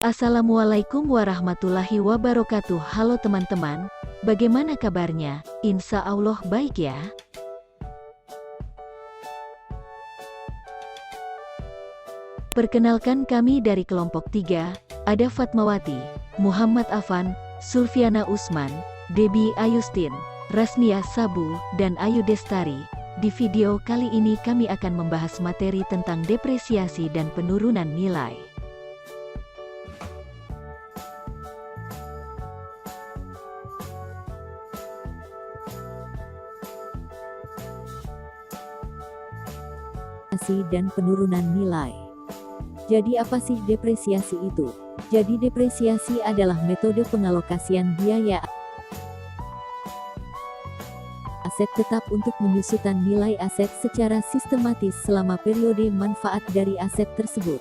Assalamualaikum warahmatullahi wabarakatuh. Halo teman-teman, bagaimana kabarnya? Insya Allah baik ya. Perkenalkan, kami dari kelompok 3, ada Fatmawati, Muhammad Afan, Sulfiana Usman, Debbie Ayustin, Rasnia Sabu, dan Ayu Destari. Di video kali ini kami akan membahas materi tentang depresiasi dan penurunan nilai. Dan penurunan nilai. Jadi apa sih depresiasi itu? Jadi depresiasi adalah metode pengalokasian biaya aset tetap untuk menyusutan nilai aset secara sistematis selama periode manfaat dari aset tersebut.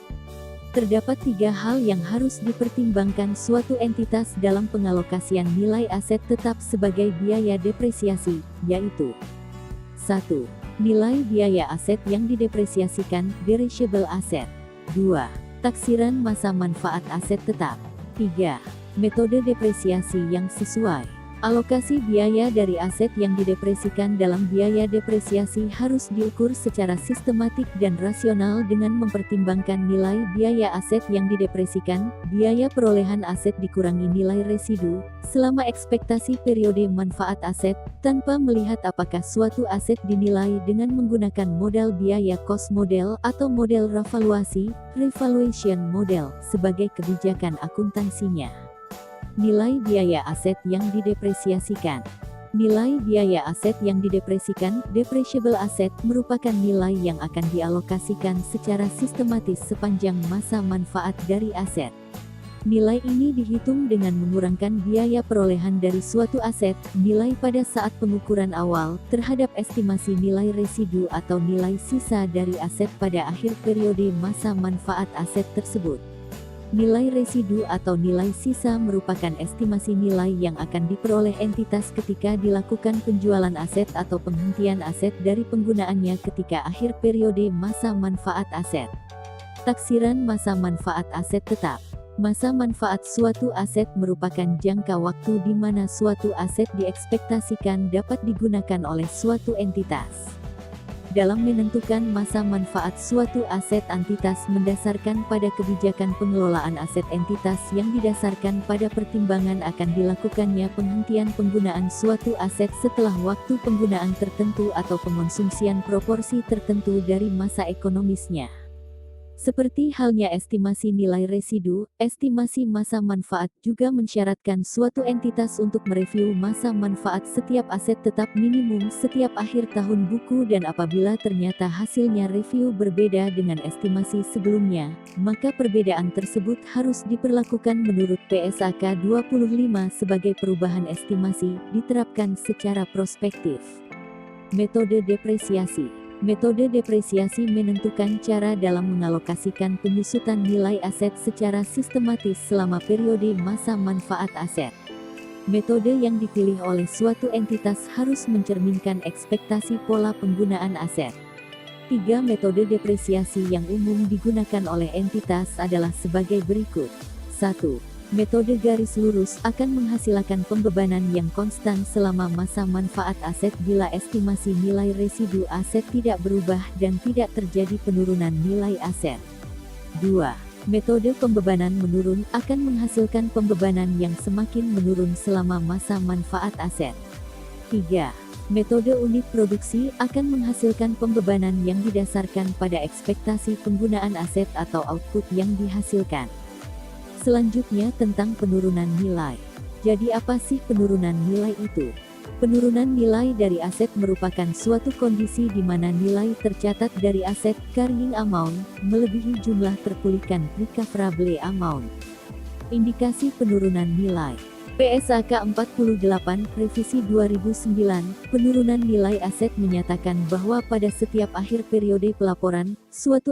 Terdapat 3 hal yang harus dipertimbangkan suatu entitas dalam pengalokasian nilai aset tetap sebagai biaya depresiasi, yaitu 1. Nilai biaya aset yang didepresiasikan, derisiable asset. 2. Taksiran masa manfaat aset tetap. 3. Metode depresiasi yang sesuai. Alokasi biaya dari aset yang didepresikan dalam biaya depresiasi harus diukur secara sistematik dan rasional dengan mempertimbangkan nilai biaya aset yang didepresikan, biaya perolehan aset dikurangi nilai residu, selama ekspektasi periode manfaat aset, tanpa melihat apakah suatu aset dinilai dengan menggunakan modal biaya cost model atau model revaluasi, revaluation model, sebagai kebijakan akuntansinya. Nilai biaya aset yang didepresiasikan. Nilai biaya aset yang didepresikan, depreciable asset, merupakan nilai yang akan dialokasikan secara sistematis sepanjang masa manfaat dari aset. Nilai ini dihitung dengan mengurangkan biaya perolehan dari suatu aset, nilai pada saat pengukuran awal, terhadap estimasi nilai residu atau nilai sisa dari aset pada akhir periode masa manfaat aset tersebut. Nilai residu atau nilai sisa merupakan estimasi nilai yang akan diperoleh entitas ketika dilakukan penjualan aset atau penghentian aset dari penggunaannya ketika akhir periode masa manfaat aset. Taksiran masa manfaat aset tetap. Masa manfaat suatu aset merupakan jangka waktu di mana suatu aset diekspektasikan dapat digunakan oleh suatu entitas. Dalam menentukan masa manfaat suatu aset, entitas mendasarkan pada kebijakan pengelolaan aset entitas yang didasarkan pada pertimbangan akan dilakukannya penghentian penggunaan suatu aset setelah waktu penggunaan tertentu atau pengonsumsian proporsi tertentu dari masa ekonomisnya. Seperti halnya estimasi nilai residu, estimasi masa manfaat juga mensyaratkan suatu entitas untuk mereview masa manfaat setiap aset tetap minimum setiap akhir tahun buku, dan apabila ternyata hasilnya review berbeda dengan estimasi sebelumnya, maka perbedaan tersebut harus diperlakukan menurut PSAK 25 sebagai perubahan estimasi, diterapkan secara prospektif. Metode depresiasi. Metode depresiasi menentukan cara dalam mengalokasikan penyusutan nilai aset secara sistematis selama periode masa manfaat aset. Metode yang dipilih oleh suatu entitas harus mencerminkan ekspektasi pola penggunaan aset. 3 metode depresiasi yang umum digunakan oleh entitas adalah sebagai berikut. 1. Metode garis lurus akan menghasilkan pembebanan yang konstan selama masa manfaat aset bila estimasi nilai residu aset tidak berubah dan tidak terjadi penurunan nilai aset. 2. Metode pembebanan menurun akan menghasilkan pembebanan yang semakin menurun selama masa manfaat aset. 3. Metode unit produksi akan menghasilkan pembebanan yang didasarkan pada ekspektasi penggunaan aset atau output yang dihasilkan. Selanjutnya tentang penurunan nilai. Jadi apa sih penurunan nilai itu? Penurunan nilai dari aset merupakan suatu kondisi di mana nilai tercatat dari aset, carrying amount, melebihi jumlah terpulihkan, recoverable amount. Indikasi penurunan nilai. PSAK 48, Revisi 2009, penurunan nilai aset menyatakan bahwa pada setiap akhir periode pelaporan, suatu